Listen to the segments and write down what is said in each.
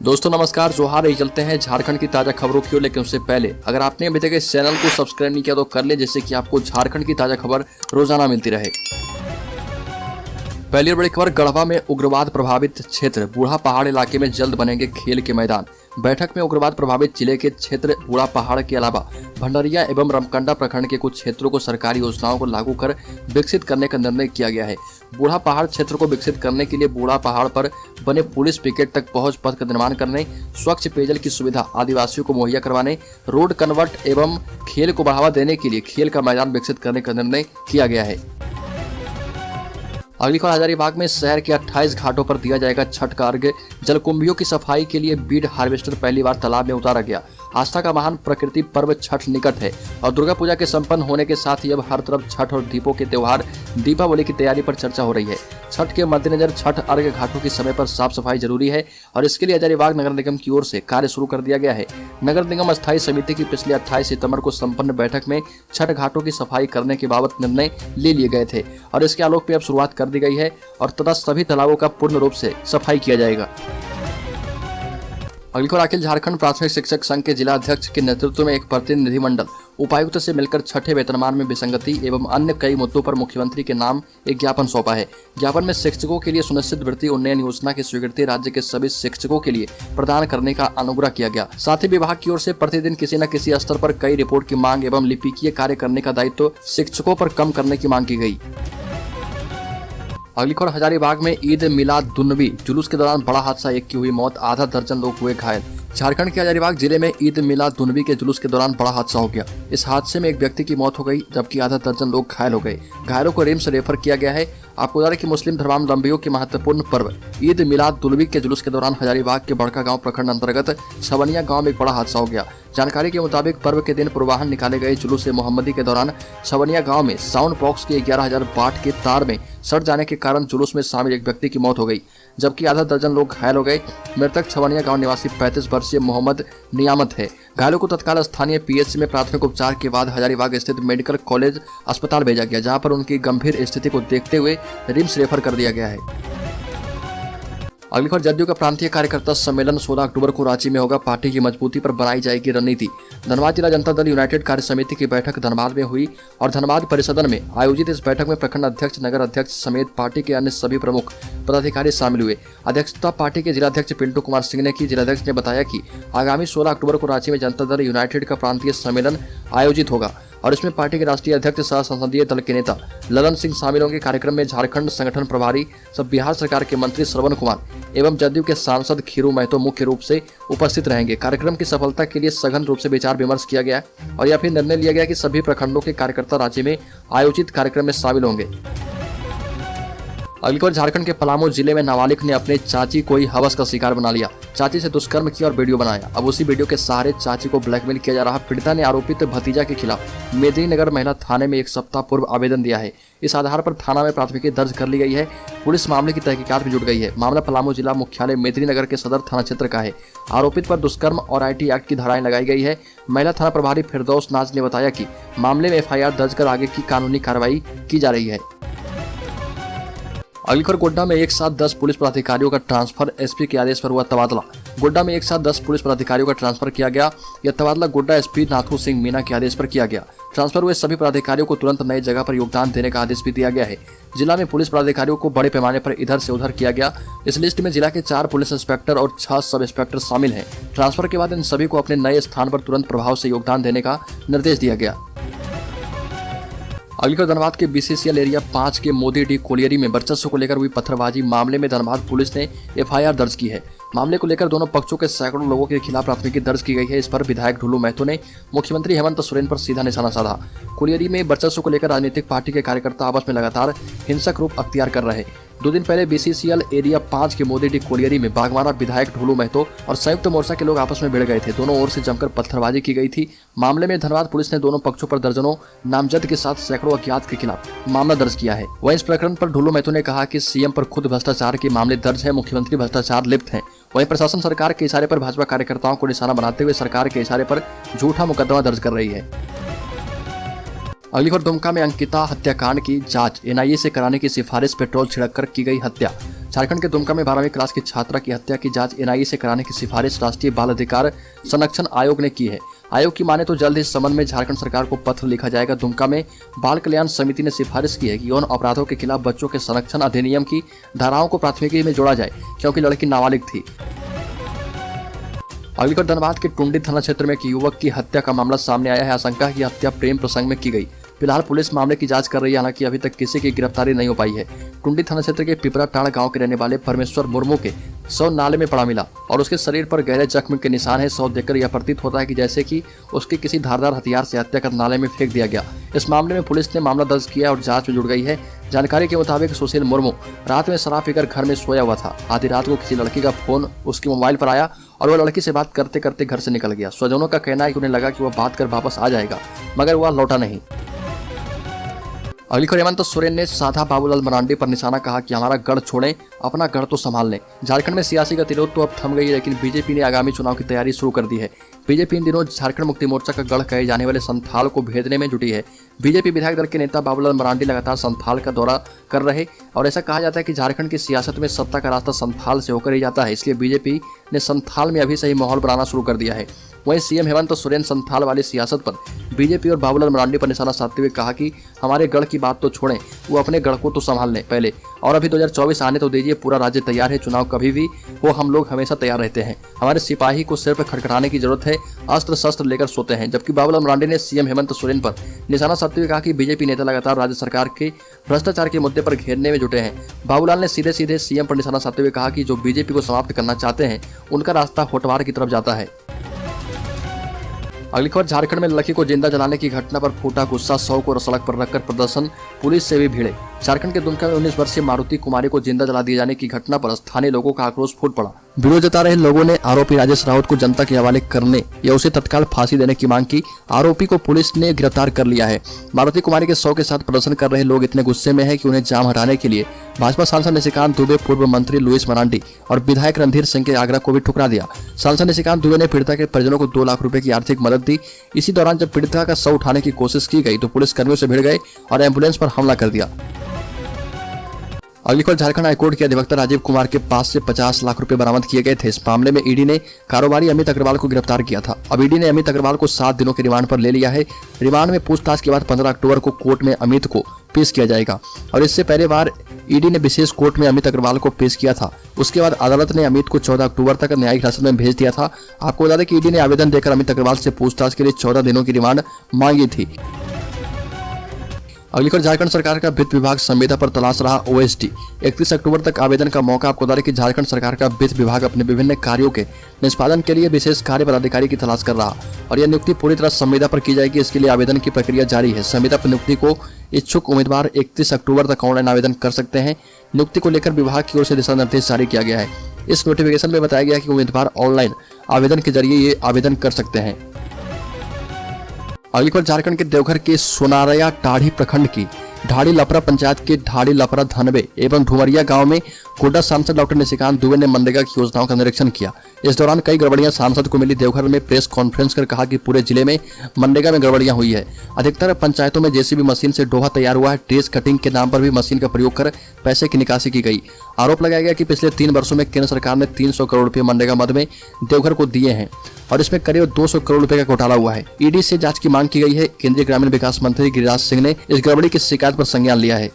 दोस्तों नमस्कार, जोहार। ये चलते हैं झारखंड की ताजा खबरों की ओर, लेकिन उससे पहले अगर आपने अभी तक इस चैनल को सब्सक्राइब नहीं किया तो कर ले, जिससे कि आपको झारखंड की ताजा खबर रोजाना मिलती रहे। पहली और बड़ी खबर, गढ़वा में उग्रवाद प्रभावित क्षेत्र बूढ़ा पहाड़ इलाके में जल्द बनेंगे खेल के मैदान। बैठक में उग्रवाद प्रभावित जिले के क्षेत्र बूढ़ा पहाड़ के अलावा भंडरिया एवं रमकंडा प्रखंड के कुछ क्षेत्रों को सरकारी योजनाओं को लागू कर विकसित करने का निर्णय किया गया है। बूढ़ा पहाड़ क्षेत्र को विकसित करने के लिए बूढ़ा पहाड़ पर बने पुलिस पिकेट तक पहुंच पथ का निर्माण करने, स्वच्छ पेयजल की सुविधा आदिवासियों को मुहैया करवाने, रोड कन्वर्ट एवं खेल को बढ़ावा देने के लिए खेल का मैदान विकसित करने का निर्णय किया गया है। अगली खबर, हजारीबाग में शहर के 28 घाटों पर दिया जाएगा छठ का अर्घ्य। जलकुंभियों की सफाई के लिए बीड हार्वेस्टर पहली बार तालाब में उतारा गया। आस्था का महान प्रकृति पर्व छठ निकट है और दुर्गा पूजा के संपन्न होने के साथ ही अब हर तरफ छठ और दीपों के त्योहार दीपावली की तैयारी पर चर्चा हो रही है। छठ के मद्देनजर छठ अर्घ्य घाटों की समय पर साफ सफाई जरूरी है और इसके लिए हजारीबाग नगर निगम की ओर से कार्य शुरू कर दिया गया है। नगर निगम स्थायी समिति की पिछले 28 सितंबर को संपन्न बैठक में छठ घाटों की सफाई करने के बाबत निर्णय ले लिए गए थे और इसके आलोक में अब शुरुआत कर दी गई है और तथा सभी तालाबों का पूर्ण रूप से सफाई किया जाएगा। अगली खबर, अखिल झारखंड प्राथमिक शिक्षक संघ के जिला अध्यक्ष के नेतृत्व में एक प्रतिनिधिमंडल उपायुक्त से मिलकर छठे वेतनमान में विसंगति एवं अन्य कई मुद्दों पर मुख्यमंत्री के नाम एक ज्ञापन सौंपा है। ज्ञापन में शिक्षकों के लिए सुनिश्चित वृत्ति उन्नयन योजना की स्वीकृति राज्य के सभी शिक्षकों के लिए प्रदान करने का अनुग्रह किया गया। साथ ही विभाग की ओर से प्रतिदिन किसी न किसी स्तर पर कई रिपोर्ट की मांग एवं लिपिकीय कार्य करने का दायित्व शिक्षकों पर कम करने की मांग की गई। अगली खबर, हजारीबाग में ईद मिलादुन्नबी जुलूस के दौरान बड़ा हादसा, एक की हुई मौत, आधा दर्जन लोग हुए घायल। झारखंड के हजारीबाग जिले में ईद मिलादुन्नबी के जुलूस के दौरान बड़ा हादसा हो गया। इस हादसे में एक व्यक्ति की मौत हो गई जबकि आधा दर्जन लोग घायल हो गए। घायलों को रिम्स रेफर किया गया है। आपको बता दें कि मुस्लिम धर्मावलंबियों की महत्वपूर्ण पर्व ईद मिलादुन्नबी के जुलूस के दौरान हजारीबाग के बड़का गांव प्रखंड अंतर्गत छवनिया गांव में एक बड़ा हादसा हो गया। जानकारी के मुताबिक पर्व के दिन पूर्वाहन निकाले गए जुलूस मोहम्मदी के दौरान छवनिया गांव में साउंड बॉक्स के 11,000 वाट के तार में सट जाने के कारण जुलूस में शामिल एक व्यक्ति की मौत हो गई जबकि आधा दर्जन लोग घायल हो गए। मृतक छवनिया गांव निवासी 35 वर्षीय मोहम्मद नियामत है। घायलों को तत्काल स्थानीय पीएचसी में प्राथमिक उपचार के बाद हजारीबाग स्थित मेडिकल कॉलेज अस्पताल भेजा गया, जहां पर उनकी गंभीर स्थिति को देखते हुए रिम्स रेफर कर दिया गया है। अगली खबर, जदयू का प्रांतीय कार्यकर्ता सम्मेलन 16 अक्टूबर को रांची में होगा। पार्टी की मजबूती पर बनाई जाएगी रणनीति। धनबाद जिला जनता दल यूनाइटेड कार्य समिति की बैठक धनबाद में हुई और धनबाद परिसदन में आयोजित इस बैठक में प्रखंड अध्यक्ष, नगर अध्यक्ष समेत पार्टी के अन्य सभी प्रमुख पदाधिकारी शामिल हुए। अध्यक्षता पार्टी के जिलाध्यक्ष पिंटू कुमार सिंह ने की। जिलाध्यक्ष ने बताया कि आगामी 16 अक्टूबर को रांची में जनता दल यूनाइटेड का प्रांतीय सम्मेलन आयोजित होगा और इसमें पार्टी के राष्ट्रीय अध्यक्ष सह संसदीय दल के नेता ललन सिंह शामिल होंगे। कार्यक्रम में झारखंड संगठन प्रभारी सब बिहार सरकार के मंत्री श्रवण कुमार एवं जदयू के सांसद खीरू महतो मुख्य रूप से उपस्थित रहेंगे। कार्यक्रम की सफलता के लिए सघन रूप से विचार विमर्श किया गया और यह फिर निर्णय लिया गया कि सभी प्रखंडों के कार्यकर्ता राज्य में आयोजित कार्यक्रम में शामिल होंगे। अगली खबर, झारखंड के पलामू जिले में नाबालिग ने अपने चाची को ही हवस का शिकार बना लिया। चाची से दुष्कर्म किया और वीडियो बनाया। अब उसी वीडियो के सहारे चाची को ब्लैकमेल किया जा रहा। पीड़िता ने आरोपित भतीजा के खिलाफ मेदिनीनगर महिला थाने में एक सप्ताह पूर्व आवेदन दिया है। इस आधार पर थाना में प्राथमिकी दर्ज कर ली गई है। पुलिस मामले की तहकीकात में जुट गई है। मामला पलामू जिला मुख्यालय मेदिनीनगर के सदर थाना क्षेत्र का है। आरोपित पर दुष्कर्म और IT एक्ट की धाराएं लगाई गई है। महिला थाना प्रभारी फिरदौस नाज ने बताया कि मामले में FIR दर्ज कर आगे की कानूनी कार्रवाई की जा रही है। अगली खबर, गोड्डा में एक साथ 10 पुलिस पदाधिकारियों का ट्रांसफर, SP के आदेश पर हुआ तबादला। गोड्डा में एक साथ 10 पुलिस पदाधिकारियों का ट्रांसफर किया गया। यह तबादला गोड्डा SP नाथू सिंह मीना के आदेश पर किया गया। ट्रांसफर हुए सभी पदाधिकारियों को तुरंत नई जगह पर योगदान देने का आदेश भी दिया गया है। जिला में पुलिस पदाधिकारियों को बड़े पैमाने पर इधर से उधर किया गया। इस लिस्ट में जिला के 4 पुलिस इंस्पेक्टर और 6 सब इंस्पेक्टर शामिल हैं। ट्रांसफर के बाद इन सभी को अपने नए स्थान पर तुरंत प्रभाव से योगदान देने का निर्देश दिया गया। अगली खबर, धनबाद के BCCL एरिया 5 के मोदी डी कोलियरी में वर्चस्व को लेकर हुई पत्थरबाजी मामले में धनबाद पुलिस ने FIR दर्ज की है। मामले को लेकर दोनों पक्षों के सैकड़ों लोगों के खिलाफ प्राथमिकी दर्ज की गई है। इस पर विधायक ढुलू महतो ने मुख्यमंत्री हेमंत सोरेन पर सीधा निशाना साधा। कोलियरी में वर्चस्व को लेकर राजनीतिक पार्टी के कार्यकर्ता आपस में लगातार हिंसक रूप अख्तियार कर रहे। 2 दिन पहले BCCL एरिया 5 के मोदी डी कोलियरी में बागमारा विधायक ढुलू महतो और संयुक्त मोर्चा के लोग आपस में भिड़ गए थे। दोनों ओर से जमकर पत्थरबाजी की गई थी। मामले में धनबाद पुलिस ने दोनों पक्षों पर दर्जनों नामजद के साथ सैकड़ों अज्ञात के खिलाफ मामला दर्ज किया है। वहीं इस प्रकरण पर ढुलू महतो ने कहा कि CM पर खुद भ्रष्टाचार के मामले दर्ज है, मुख्यमंत्री भ्रष्टाचार लिप्त हैं। वहीं प्रशासन सरकार के इशारे पर भाजपा कार्यकर्ताओं को निशाना बनाते हुए सरकार के इशारे पर झूठा मुकदमा दर्ज कर रही है। अगली खबर, दुमका में अंकिता हत्याकांड की जांच NIA से कराने की सिफारिश, पेट्रोल छिड़ककर की गई हत्या। झारखंड के दुमका में 12वीं क्लास की छात्रा की हत्या की जांच एनआईए से कराने की सिफारिश राष्ट्रीय बाल अधिकार संरक्षण आयोग ने की है। आयोग की माने तो जल्द इस संबंध में झारखंड सरकार को पत्र लिखा जाएगा। दुमका में बाल कल्याण समिति ने सिफारिश की है कि यौन अपराधों के खिलाफ बच्चों के संरक्षण अधिनियम की धाराओं को प्राथमिकी में जोड़ा जाए, क्योंकि लड़की नाबालिग थी। अगली खबर धनबाद के टुंडी थाना क्षेत्र में एक युवक की हत्या का मामला सामने आया है। आशंका है कि हत्या प्रेम प्रसंग में की गई। फिलहाल पुलिस मामले की जांच कर रही है, हालांकि अभी तक किसी की गिरफ्तारी नहीं हो पाई है। टुंडी थाना क्षेत्र के पिपरा टाड़ गांव के रहने वाले परमेश्वर मुर्मू के शव नाले में पड़ा मिला और उसके शरीर पर गहरे जख्म के निशान है। शव देखकर यह प्रतीत होता है कि जैसे कि उसकी किसी धारदार हथियार से हत्या कर नाले में फेंक दिया गया। इस मामले में पुलिस ने मामला दर्ज किया और जांच में जुट गई है। जानकारी के मुताबिक सुशील मुर्मू रात में शराब पीकर घर में सोया हुआ था। आधी रात को किसी लड़की का फोन उसके मोबाइल पर आया और वह लड़की से बात करते करते घर से निकल गया। स्वजनों का कहना है कि उन्हें लगा कि वह बात कर वापस आ जाएगा, मगर वह लौटा नहीं। अगली खबर हेमंत सोरेन ने साधा बाबूलाल मरांडी पर निशाना, कहा कि हमारा गढ़ छोड़ें, अपना गढ़ तो संभाल लें। झारखंड में सियासी गतिरोध तो अब थम गई है, लेकिन बीजेपी ने आगामी चुनाव की तैयारी शुरू कर दी है। बीजेपी इन दिनों झारखंड मुक्ति मोर्चा का गढ़ कहे जाने वाले संथाल को भेदने में जुटी है। बीजेपी विधायक दल के नेता बाबूलाल मरांडी लगातार संथाल का दौरा कर रहे और ऐसा कहा जाता है कि झारखंड की सियासत में सत्ता का रास्ता संथाल से होकर ही जाता है, इसलिए बीजेपी ने संथाल में अभी से ही माहौल बनाना शुरू कर दिया है। वहीं सीएम हेमंत सोरेन संथाल वाली सियासत पर बीजेपी और बाबूलाल मरांडी पर निशाना साधते हुए कहा कि हमारे गढ़ की बात तो छोड़ें, वो अपने गढ़ को तो संभाल लें पहले, और अभी 2024 आने तो दीजिए, पूरा राज्य तैयार है, चुनाव कभी भी हो हम लोग हमेशा तैयार रहते हैं। हमारे सिपाही को सिर पर खटखटाने की जरूरत है, अस्त्र शस्त्र लेकर सोते हैं। जबकि बाबूलाल मरांडी ने सीएम हेमंत सोरेन पर निशाना साधते हुए कहा कि बीजेपी नेता लगातार राज्य सरकार के भ्रष्टाचार के मुद्दे पर घेरने में जुटे हैं। बाबूलाल ने सीधे सीधे सीएम पर निशाना साधते हुए कहा कि जो बीजेपी को समाप्त करना चाहते हैं उनका रास्ता होटवार की तरफ जाता है। अगली खबर झारखंड में लड़की को जिंदा जलाने की घटना पर फूटा गुस्सा, 100 को सड़क पर रखकर प्रदर्शन, पुलिस से भी भिड़े। झारखंड के दुमका में 19 वर्षीय मारुति कुमारी को जिंदा जला दिए जाने की घटना पर स्थानीय लोगों का आक्रोश फूट पड़ा। विरोध जता रहे लोगों ने आरोपी राजेश राउत को जनता के हवाले करने या उसे तत्काल फांसी देने की मांग की। आरोपी को पुलिस ने गिरफ्तार कर लिया है। मारुति कुमारी के शव के साथ प्रदर्शन कर रहे लोग इतने गुस्से में हैं कि उन्हें जाम हटाने के लिए भाजपा सांसद निशिकांत दुबे, पूर्व मंत्री लुइस मरांडी और विधायक रणधीर सिंह के आग्रह को भी ठुकरा दिया। सांसद निशिकांत दुबे ने पीड़िता के परिजनों को 2 लाख रुपए की आर्थिक मदद दी। इसी दौरान जब पीड़िता का शव उठाने की कोशिश की गई तो पुलिस कर्मियों से भिड़ गए और एम्बुलेंस पर हमला कर दिया। अगली खबर झारखंड हाईकोर्ट के अधिवक्ता राजीव कुमार के पास से 50 लाख रुपए बरामद किए गए थे। इस मामले में ईडी ने कारोबारी अमित अग्रवाल को गिरफ्तार किया था। अब ईडी ने अमित अग्रवाल को 7 दिनों के रिमांड पर ले लिया है। रिमांड में पूछताछ के बाद 15 अक्टूबर को कोर्ट में अमित को पेश किया जाएगा और इससे पहले बार ईडी ने विशेष कोर्ट में अमित अग्रवाल को पेश किया था। उसके बाद अदालत ने अमित को 14 अक्टूबर तक न्यायिक हिरासत में भेज दिया था। आपको बता दें कि ईडी ने आवेदन देकर अमित अग्रवाल से पूछताछ के लिए 14 दिनों की रिमांड मांगी थी। अगली खबर झारखंड सरकार का वित्त विभाग संविदा पर तलाश रहा ओएसडी। 31 अक्टूबर तक आवेदन का मौका। आपको बता दें कि झारखंड सरकार का वित्त विभाग अपने विभिन्न कार्यों के निष्पादन के लिए विशेष कार्य पदाधिकारी की तलाश कर रहा और यह नियुक्ति पूरी तरह संविदा पर की जाएगी। इसके लिए आवेदन की प्रक्रिया जारी है। संविदा पर नियुक्ति को इच्छुक उम्मीदवार 31 अक्टूबर तक ऑनलाइन आवेदन कर सकते हैं। नियुक्ति को लेकर विभाग की ओर से दिशा निर्देश जारी किया गया है। इस नोटिफिकेशन में बताया गया कि उम्मीदवार ऑनलाइन आवेदन के जरिए ये आवेदन कर सकते हैं। अगली खबर झारखंड के देवघर के सोनारया टाढ़ी प्रखंड की ढाड़ी लपरा पंचायत के ढाड़ी लपरा धनबे एवं ढुमरिया गांव में गोड्डा सांसद डॉक्टर निशिकांत दुबे ने मनरेगा की योजनाओं का निरीक्षण किया। इस दौरान कई गड़बड़ियां सांसद को मिली। देवघर में प्रेस कॉन्फ्रेंस कर कहा कि पूरे जिले में मनरेगा में गड़बड़ियां हुई है। अधिकतर पंचायतों में जेसीबी मशीन से डोहा तैयार हुआ है। ट्रेस कटिंग के नाम पर भी मशीन का प्रयोग कर पैसे की निकासी की गई। आरोप लगाया गया कि पिछले 3 वर्षों में केंद्र सरकार ने 300 करोड़ रुपए मनरेगा मद में देवघर को दिए हैं और इसमें करीब 200 करोड़ रुपए का घोटाला हुआ है। ईडी से जांच की मांग की गई है। केंद्रीय ग्रामीण विकास मंत्री गिरिराज सिंह ने इस गड़बड़ी की शिकायत पर संज्ञान लिया है।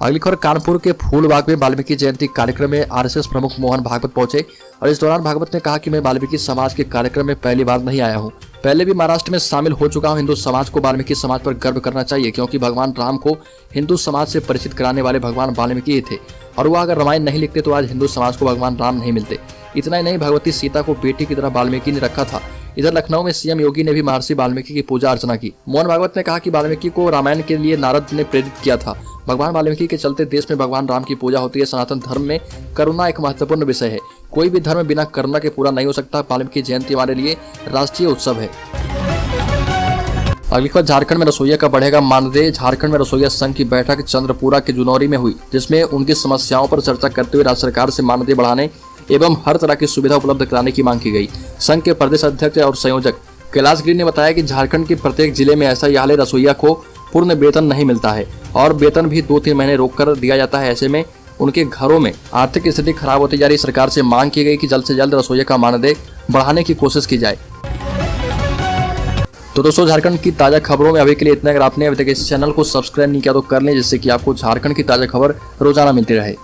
अगली खबर कानपुर के फूलबाग में वाल्मीकि जयंती कार्यक्रम में आरएसएस प्रमुख मोहन भागवत पहुंचे और इस दौरान भागवत ने कहा कि मैं वाल्मीकि समाज के कार्यक्रम में पहली बार नहीं आया हूं, पहले भी महाराष्ट्र में शामिल हो चुका हूं। हिंदू समाज को वाल्मीकि समाज पर गर्व करना चाहिए, क्योंकि भगवान राम को हिंदू समाज से परिचित कराने वाले भगवान वाल्मीकि ही थे और वह अगर रामायण नहीं लिखते तो आज हिंदू समाज को भगवान राम नहीं मिलते। इतना ही नहीं, भगवती सीता को बेटी की तरह वाल्मीकि ने रखा था। इधर लखनऊ में सीएम योगी ने भी महर्षि वाल्मीकि की पूजा अर्चना की। मोहन भागवत ने कहा कि वाल्मीकि को रामायण के लिए नारद ने प्रेरित किया था। भगवान वाल्मीकि के चलते देश में भगवान राम की पूजा होती है। सनातन धर्म में करुणा एक महत्वपूर्ण विषय है। कोई भी धर्म बिना करुणा के पूरा नहीं हो सकता। वाल्मीकि जयंती हमारे लिए राष्ट्रीय उत्सव है। अगली खबर झारखंड में रसोइया का बढ़ेगा मानदेय। झारखंड में रसोइया संघ की बैठक चंद्रपुरा के जुनौरी में हुई, जिसमें उनकी समस्याओं पर चर्चा करते हुए राज्य सरकार से मानदेय बढ़ाने एवं हर तरह की सुविधा उपलब्ध कराने की मांग की गई। संघ के प्रदेश अध्यक्ष और संयोजक कैलाश गिरी ने बताया कि झारखंड के प्रत्येक जिले में ऐसा ही हाल है। रसोइया को पूर्ण वेतन नहीं मिलता है और वेतन भी 2-3 महीने रोक कर दिया जाता है। ऐसे में उनके घरों में आर्थिक स्थिति खराब होती जा रही। सरकार से मांग की गई कि जल्द से जल्द रसोइया का मानदेय बढ़ाने की कोशिश की जाए। तो दोस्तों, झारखंड की ताजा खबरों में अभी के लिए इतना। अगर आपने अभी तक इस चैनल को सब्सक्राइब नहीं किया तो कर लें, जिससे कि आपको झारखंड की ताजा खबर रोजाना मिलती रहे।